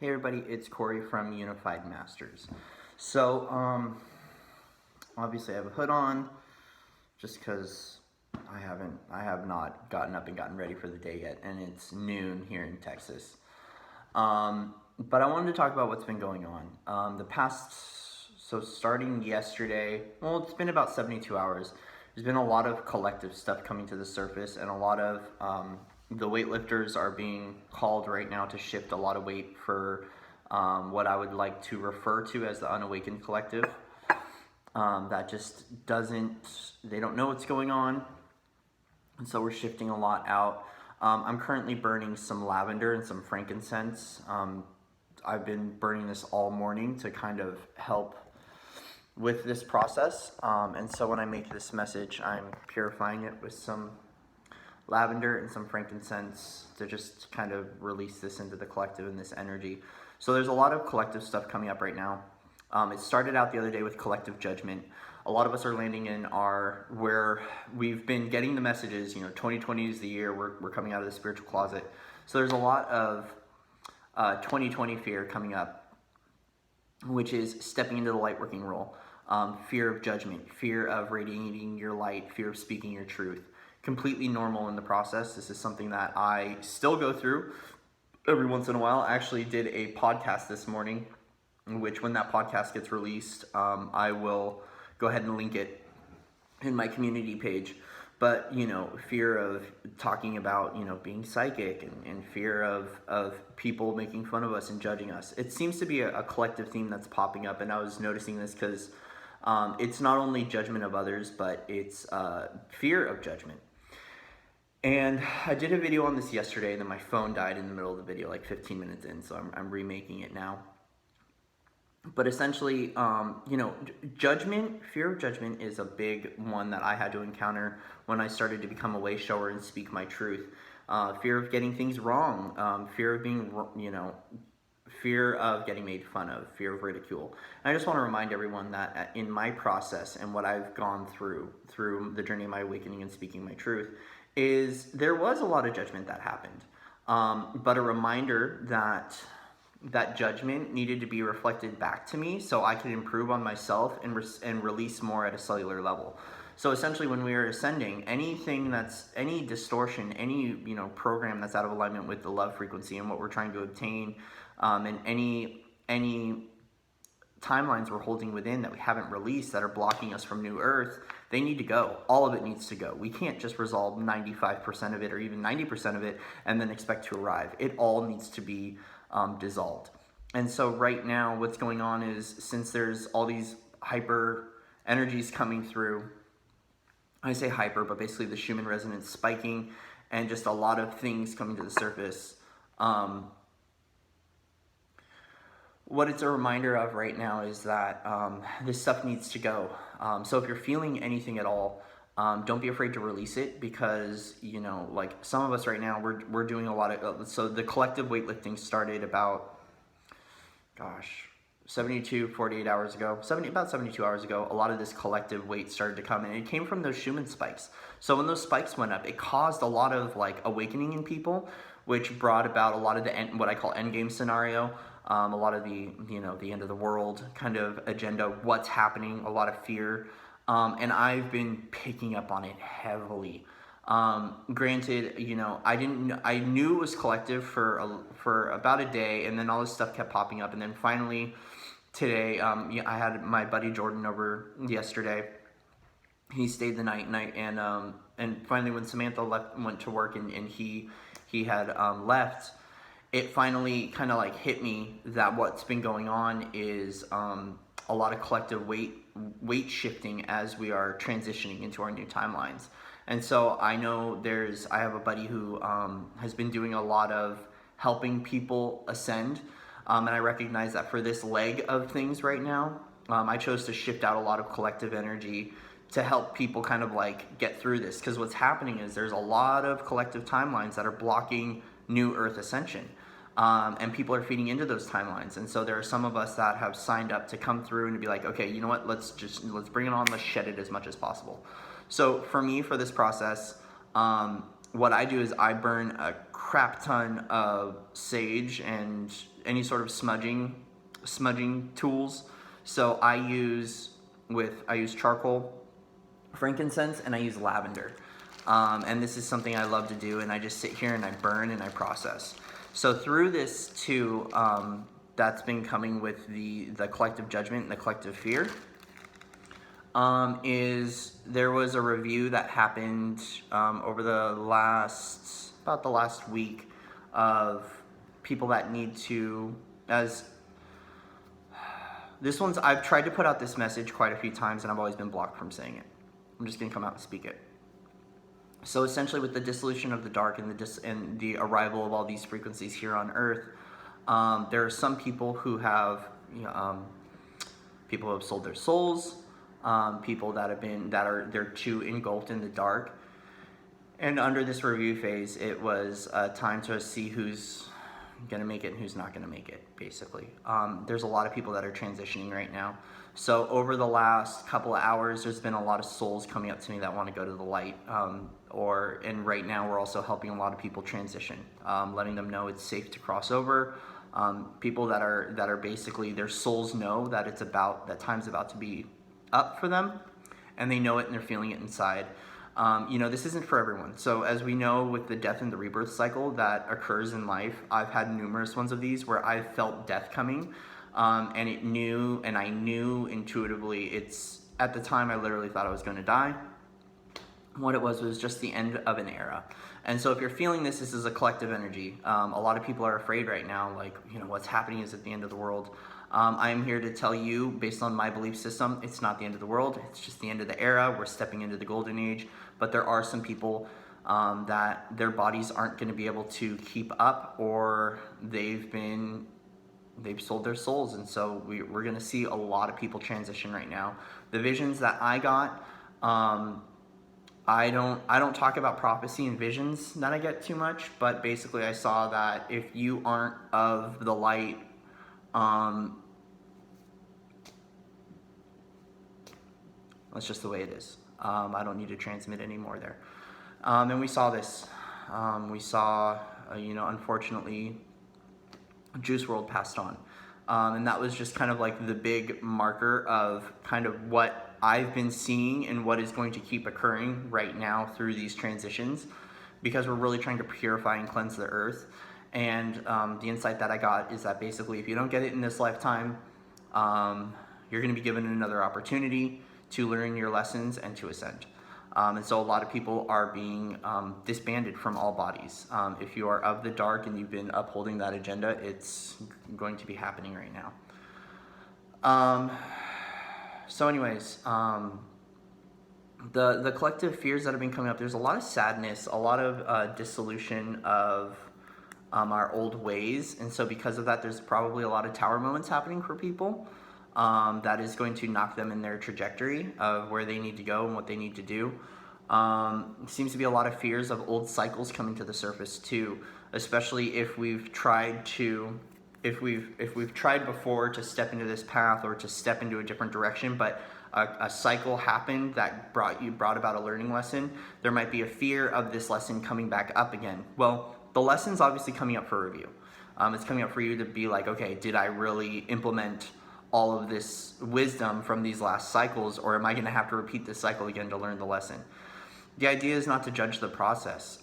Hey everybody, it's Corey from Unified Masters. So, obviously I have a hood on, just because I have not gotten up and gotten ready for the day yet, and it's noon here in Texas. But I wanted to talk about what's been going on. So starting yesterday, well, it's been about 72 hours. There's been a lot of collective stuff coming to the surface, and a lot of the weightlifters are being called right now to shift a lot of weight for what I would like to refer to as the unawakened collective. That just they don't know what's going on, and so we're shifting a lot out. I'm currently burning some lavender and some frankincense. I've been burning this all morning to kind of help with this process, and so when I make this message, I'm purifying it with some lavender and some frankincense to just kind of release this into the collective and this energy. So there's a lot of collective stuff coming up right now. It started out the other day with collective judgment. A lot of us are landing in where we've been getting the messages, 2020 is the year, we're coming out of the spiritual closet. So there's a lot of 2020 fear coming up, which is stepping into the light working role. Fear of judgment, fear of radiating your light, fear of speaking your truth. Completely normal in the process. This is something that I still go through every once in a while. I actually did a podcast this morning, which when that podcast gets released, I will go ahead and link it in my community page. But, fear of talking about, being psychic and fear of people making fun of us and judging us. It seems to be a collective theme that's popping up, and I was noticing this because it's not only judgment of others, but it's fear of judgment. And I did a video on this yesterday, and then my phone died in the middle of the video, like 15 minutes in, so I'm remaking it now. But essentially, judgment, fear of judgment is a big one that I had to encounter when I started to become a way shower and speak my truth. Fear of getting things wrong, fear of being, fear of getting made fun of, fear of ridicule. And I just want to remind everyone that in my process and what I've gone through the journey of my awakening and speaking my truth, is there was a lot of judgment that happened. But a reminder that judgment needed to be reflected back to me so I could improve on myself and release more at a cellular level. So essentially, when we are ascending, any distortion, any program that's out of alignment with the love frequency and what we're trying to obtain, and any timelines we're holding within that we haven't released that are blocking us from New Earth, they need to go. All of it needs to go. We can't just resolve 95% of it or even 90% of it and then expect to arrive. It all needs to be dissolved. And so right now what's going on is, since there's all these hyper energies coming through, I say hyper, but basically the Schumann resonance spiking and just a lot of things coming to the surface, what it's a reminder of right now is that this stuff needs to go. So if you're feeling anything at all, don't be afraid to release it, because like some of us right now, we're doing a lot of so the collective weightlifting started about 48 hours ago, about 72 hours ago. A lot of this collective weight started to come, and it came from those Schumann spikes. So when those spikes went up, it caused a lot of awakening in people, which brought about a lot of what I call endgame scenario. A lot of the end of the world kind of agenda, what's happening, a lot of fear. And I've been picking up on it heavily. Granted, I knew it was collective for about a day, and then all this stuff kept popping up, and then finally today, I had my buddy Jordan over yesterday. He stayed the night, and finally when Samantha went to work, and he had left, it finally kind of hit me that what's been going on is a lot of collective weight shifting as we are transitioning into our new timelines. And so I know I have a buddy who has been doing a lot of helping people ascend, and I recognize that for this leg of things right now, I chose to shift out a lot of collective energy to help people kind of get through this, because what's happening is there's a lot of collective timelines that are blocking New Earth ascension. And people are feeding into those timelines, and so there are some of us that have signed up to come through and to be like, okay, you know what, let's bring it on, let's shed it as much as possible. So for me, for this process, what I do is I burn a crap ton of sage and any sort of smudging tools. So I use charcoal, frankincense, and I use lavender. And this is something I love to do, and I just sit here and I burn and I process. So through this too, that's been coming with the collective judgment and the collective fear. Is there was a review that happened over the last week of people that need to, as this one's, I've tried to put out this message quite a few times and I've always been blocked from saying it. I'm just gonna come out and speak it. So essentially, with the dissolution of the dark and the arrival of all these frequencies here on Earth, there are some people who have people who have sold their souls, people they're too engulfed in the dark. And under this review phase, it was time to see who's gonna make it and who's not gonna make it, basically. There's a lot of people that are transitioning right now. So over the last couple of hours, there's been a lot of souls coming up to me that want to go to the light. And right now we're also helping a lot of people transition, letting them know it's safe to cross over. People that are basically, their souls know that that time's about to be up for them, and they know it and they're feeling it inside. This isn't for everyone. So as we know, with the death and the rebirth cycle that occurs in life, I've had numerous ones of these where I've felt death coming. And I knew intuitively, at the time I literally thought I was going to die. What it was just the end of an era. And so if you're feeling this is a collective energy. A lot of people are afraid right now, like, what's happening is at the end of the world. I am here to tell you, based on my belief system, it's not the end of the world. It's just the end of the era. We're stepping into the golden age. But there are some people that their bodies aren't going to be able to keep up, or they've sold their souls. And so we're going to see a lot of people transition right now. The visions that I got, I don't talk about prophecy and visions that I get too much, but basically I saw that if you aren't of the light, that's just the way it is. I don't need to transmit anymore there. And we saw this. We saw, unfortunately, Juice WRLD passed on. And that was just kind of like the big marker of kind of what I've been seeing and what is going to keep occurring right now through these transitions, because we're really trying to purify and cleanse the earth. And the insight that I got is that basically if you don't get it in this lifetime, you're going to be given another opportunity to learn your lessons and to ascend. And so a lot of people are being disbanded from all bodies. If you are of the dark and you've been upholding that agenda, it's going to be happening right now. So anyways, the collective fears that have been coming up, there's a lot of sadness, a lot of dissolution of our old ways. And so because of that, there's probably a lot of tower moments happening for people. That is going to knock them in their trajectory of where they need to go and what they need to do. Seems to be a lot of fears of old cycles coming to the surface too, especially if we've tried before to step into this path or to step into a different direction, but a cycle happened that brought about a learning lesson. There might be a fear of this lesson coming back up again. Well, the lesson's obviously coming up for review. It's coming up for you to be like, okay, did I really implement all of this wisdom from these last cycles, or am I going to have to repeat this cycle again to learn the lesson? The idea is not to judge the process.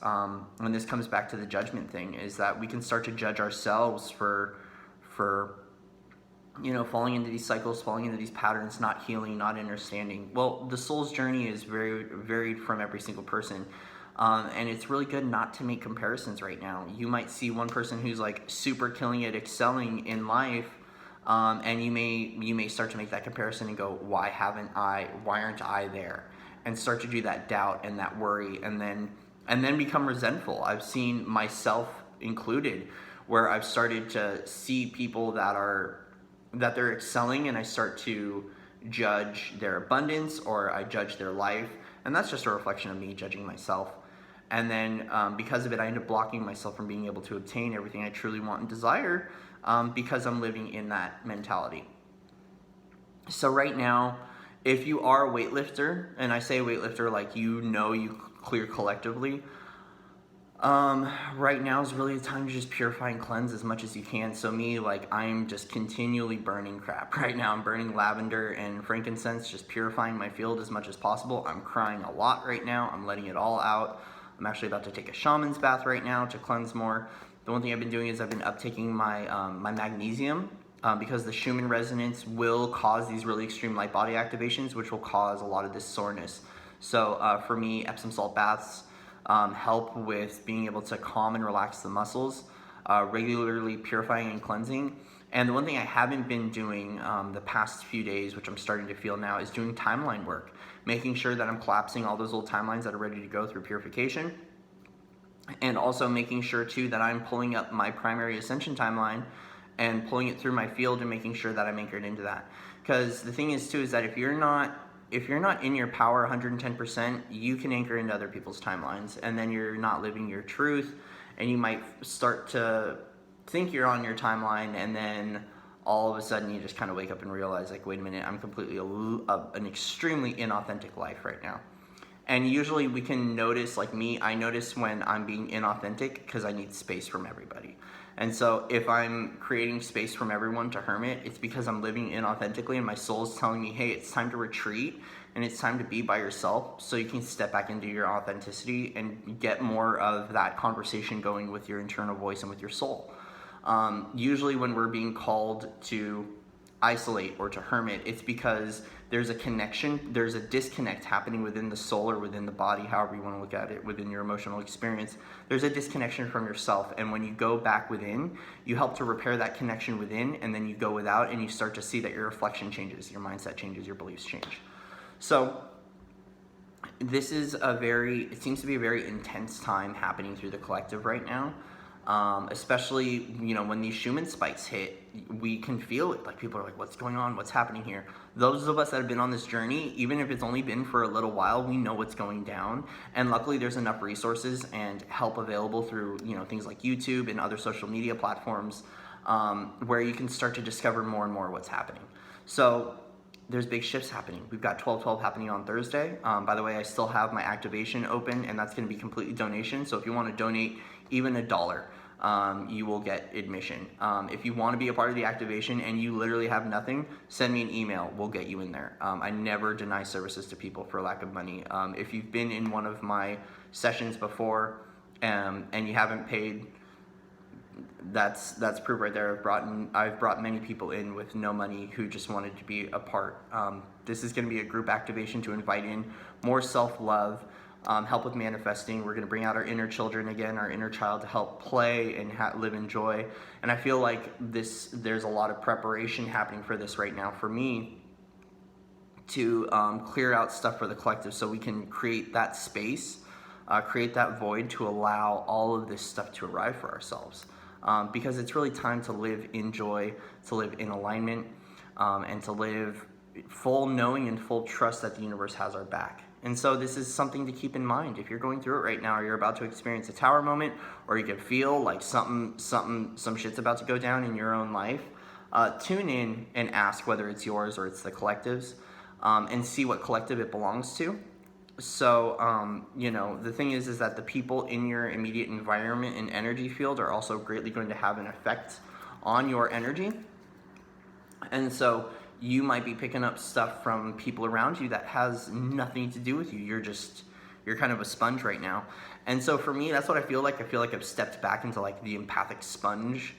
When this comes back to the judgment thing, is that we can start to judge ourselves for falling into these cycles, falling into these patterns, not healing, not understanding. Well, the soul's journey is very varied from every single person. And it's really good not to make comparisons right now. You might see one person who's like super killing it, excelling in life, and you may start to make that comparison and go, why aren't I there? And start to do that doubt and that worry, and then become resentful. I've seen myself included, where I've started to see people that they're excelling, and I start to judge their abundance, or I judge their life, and that's just a reflection of me judging myself. And then because of it, I end up blocking myself from being able to obtain everything I truly want and desire, because I'm living in that mentality. So right now, if you are a weightlifter, and I say weightlifter like you clear collectively, Right now is really the time to just purify and cleanse as much as you can. So me, like, I'm just continually burning crap right now. I'm burning lavender and frankincense, just purifying my field as much as possible. I'm crying a lot right now. I'm letting it all out. I'm actually about to take a shaman's bath right now to cleanse more. The one thing I've been doing is I've been uptaking my magnesium, because the Schumann resonance will cause these really extreme light body activations, which will cause a lot of this soreness. So for me, Epsom salt baths help with being able to calm and relax the muscles, regularly purifying and cleansing. And the one thing I haven't been doing the past few days, which I'm starting to feel now, is doing timeline work, making sure that I'm collapsing all those old timelines that are ready to go through purification, and also making sure too that I'm pulling up my primary ascension timeline and pulling it through my field and making sure that I'm anchored into that. Because the thing is too is that if you're not in your power 110%, you can anchor into other people's timelines, and then you're not living your truth, and you might start to think you're on your timeline, and then all of a sudden you just kind of wake up and realize, like, wait a minute, I'm completely an extremely inauthentic life right now. And usually we can notice, like me, I notice when I'm being inauthentic because I need space from everybody. And so if I'm creating space from everyone to hermit, it's because I'm living inauthentically and my soul is telling me, hey, it's time to retreat and it's time to be by yourself so you can step back into your authenticity and get more of that conversation going with your internal voice and with your soul. Usually when we're being called to isolate or to hermit, it's because there's a connection, there's a disconnect happening within the soul or within the body, however you want to look at it, within your emotional experience. There's a disconnection from yourself, and when you go back within, you help to repair that connection within, and then you go without and you start to see that your reflection changes, your mindset changes, your beliefs change. So this is it seems to be a very intense time happening through the collective right now. Especially, when these Schumann spikes hit, we can feel it. Like, people are like, what's going on? What's happening here? Those of us that have been on this journey, even if it's only been for a little while, we know what's going down. And luckily there's enough resources and help available through, things like YouTube and other social media platforms, where you can start to discover more and more what's happening. So there's big shifts happening. We've got 12/12 happening on Thursday. By the way, I still have my activation open, and that's going to be completely donation. So if you want to donate even $1, you will get admission. If you want to be a part of the activation and you literally have nothing, send me an email. We'll get you in there. I never deny services to people for lack of money. If you've been in one of my sessions before and you haven't paid, that's proof right there. I've brought many people in with no money who just wanted to be a part. This is going to be a group activation to invite in more self-love, help with manifesting. We're going to bring out our inner children again, our inner child, to help play and live in joy. And I feel like there's a lot of preparation happening for this right now for me to clear out stuff for the collective so we can create that space, create that void to allow all of this stuff to arrive for ourselves. Because it's really time to live in joy, to live in alignment, and to live full knowing and full trust that the universe has our back. And so this is something to keep in mind. If you're going through it right now, or you're about to experience a tower moment, or you can feel like some shit's about to go down in your own life, tune in and ask whether it's yours or it's the collective's, and see what collective it belongs to. So, the thing is that the people in your immediate environment and energy field are also greatly going to have an effect on your energy. And so you might be picking up stuff from people around you that has nothing to do with you. You're kind of a sponge right now. And so for me, that's what I feel like. I feel like I've stepped back into like the empathic sponge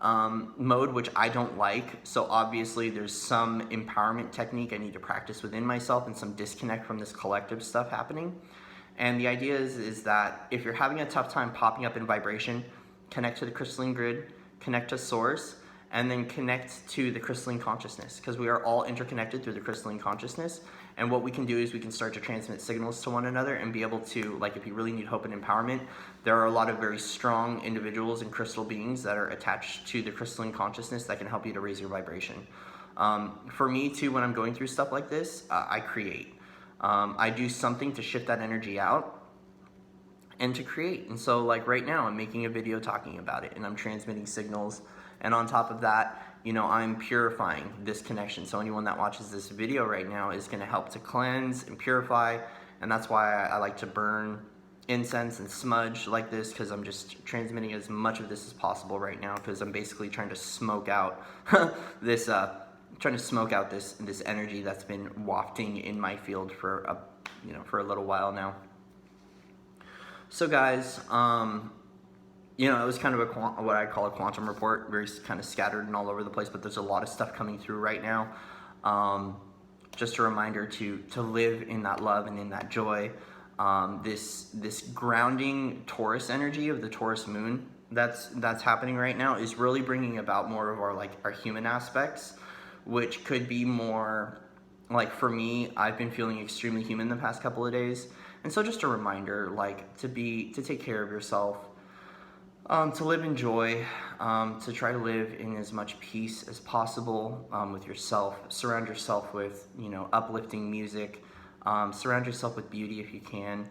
mode, which I don't like. So obviously there's some empowerment technique I need to practice within myself and some disconnect from this collective stuff happening. And the idea is that if you're having a tough time popping up in vibration, connect to the crystalline grid, connect to source, and then connect to the crystalline consciousness, because we are all interconnected through the crystalline consciousness. And what we can do is we can start to transmit signals to one another and be able to, like, if you really need hope and empowerment, there are a lot of very strong individuals and crystal beings that are attached to the crystalline consciousness that can help you to raise your vibration. For me too, when I'm going through stuff like this, I create. I do something to shift that energy out and to create. And so like right now, I'm making a video talking about it and I'm transmitting signals. And on top of that, I'm purifying this connection. So anyone that watches this video right now is going to help to cleanse and purify. And that's why I like to burn incense and smudge like this because I'm just transmitting as much of this as possible right now because I'm basically trying to smoke out this this energy that's been wafting in my field for a little while now. So guys, it was kind of what I call a quantum report, very kind of scattered and all over the place, but there's a lot of stuff coming through right now. Just a reminder to live in that love and in that joy. This grounding Taurus energy of the Taurus moon that's happening right now is really bringing about more of our human aspects, which could be more like, for me, I've been feeling extremely human the past couple of days. And so just a reminder, to take care of yourself, to live in joy, to try to live in as much peace as possible with yourself. Surround yourself with, uplifting music. Surround yourself with beauty if you can.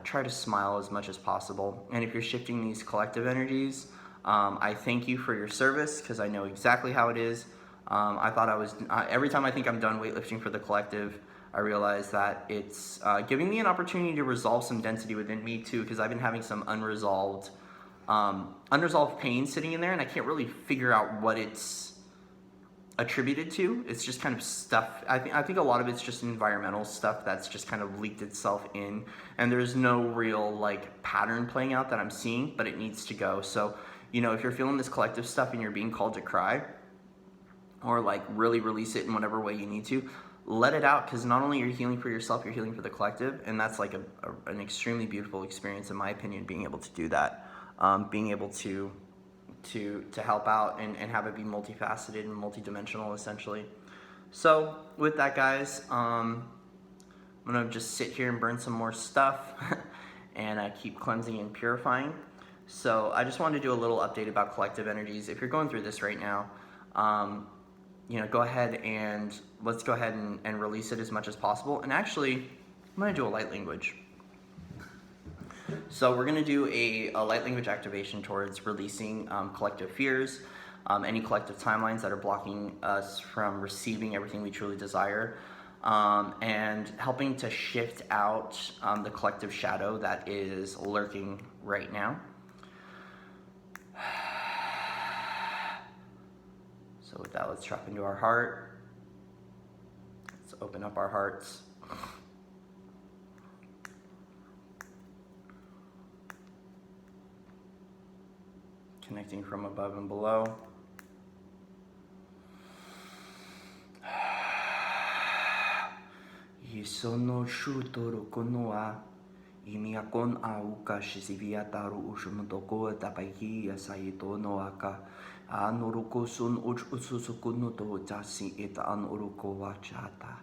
Try to smile as much as possible. And if you're shifting these collective energies, I thank you for your service because I know exactly how it is. I thought every time I think I'm done weightlifting for the collective, I realize that it's giving me an opportunity to resolve some density within me too, because I've been having some unresolved pain sitting in there, and I can't really figure out what it's attributed to. It's just kind of stuff. I think a lot of it's just environmental stuff that's just kind of leaked itself in, and there's no real pattern playing out that I'm seeing, but it needs to go. So, if you're feeling this collective stuff and you're being called to cry, or really release it in whatever way you need to, let it out, because not only are you healing for yourself, you're healing for the collective, and that's an extremely beautiful experience in my opinion, being able to do that, being able to help out and have it be multifaceted and multidimensional essentially. So with that, guys, I'm gonna just sit here and burn some more stuff and keep cleansing and purifying. So I just wanted to do a little update about collective energies. If you're going through this right now, go ahead and let's go ahead and release it as much as possible. And actually, I'm going to do a light language. So we're going to do a light language activation towards releasing collective fears, any collective timelines that are blocking us from receiving everything we truly desire, and helping to shift out the collective shadow that is lurking right now. So with that, let's drop into our heart. Let's open up our hearts. Connecting from above and below. Yisono shutoro konoa. Imiakon auka shisiviataru ushumotoko tapaiki asayitono aka. Anuruko sun ususukuno to tasi eta anuruko wachata.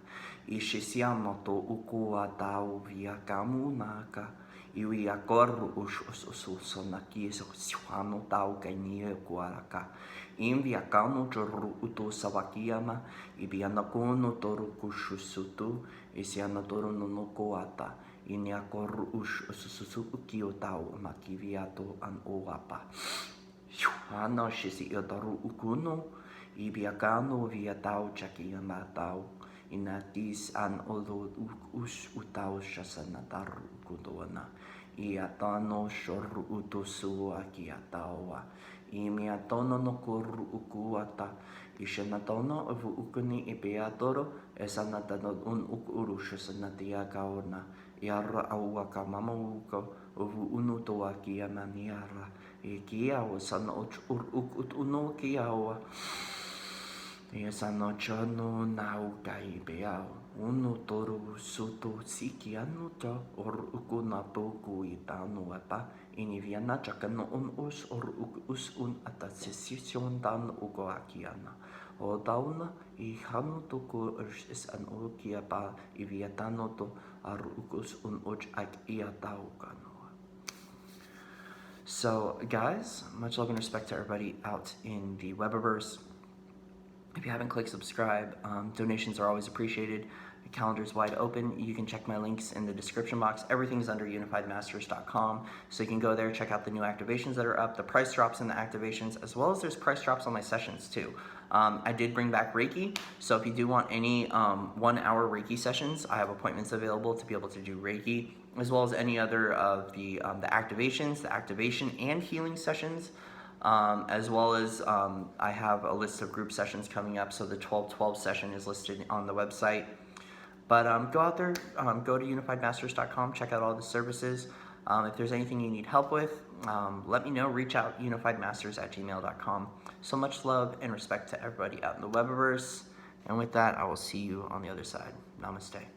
Ishisiano to ukuwa tau via kamunaka. Iwi akor ususonaki suano tau kainie kuaraka. Invia kano choru uto sawakiyama. Ibianakono toru kushusutu. Isiana toru no koata. Ini akor ususuki tau makiviato an oapa. Ano shisi yotaru ukuno, ibiakano via tau chakiyama tau, inatis an olo us utau shasanataru ukudoana, iatano shoru utosu akiatawa, imiatono no koru ukuata, ishanatono of ukuni ibeatoro, esanatano ukuru shasanatiakaona, yara awaka mama uko, of unuto akiyamaniara. Kiawa sana ut uno kiawa. Sana chano nau kai beao. Uno toru suto sikiano cha or ukuna toku itano ata. Iniviana chakano us or us atasession dan ugo akiana. O dauna I hanu toko is an okia pa iviatano to ar ukus ak iatao kano. So guys, much love and respect to everybody out in the Webiverse. If you haven't clicked subscribe, donations are always appreciated. The calendar is wide open. You can check my links in the description box. Everything's under unifiedmasters.com. So you can go there, check out the new activations that are up, the price drops in the activations, as well as there's price drops on my sessions too. I did bring back Reiki. So if you do want any 1 hour Reiki sessions, I have appointments available to be able to do Reiki. as well as any other of the activations, the activation and healing sessions, as well as I have a list of group sessions coming up. So the 12-12 session is listed on the website. But go out there, go to unifiedmasters.com, check out all the services. If there's anything you need help with, let me know. Reach out, unifiedmasters@gmail.com. So much love and respect to everybody out in the Webiverse. And with that, I will see you on the other side. Namaste.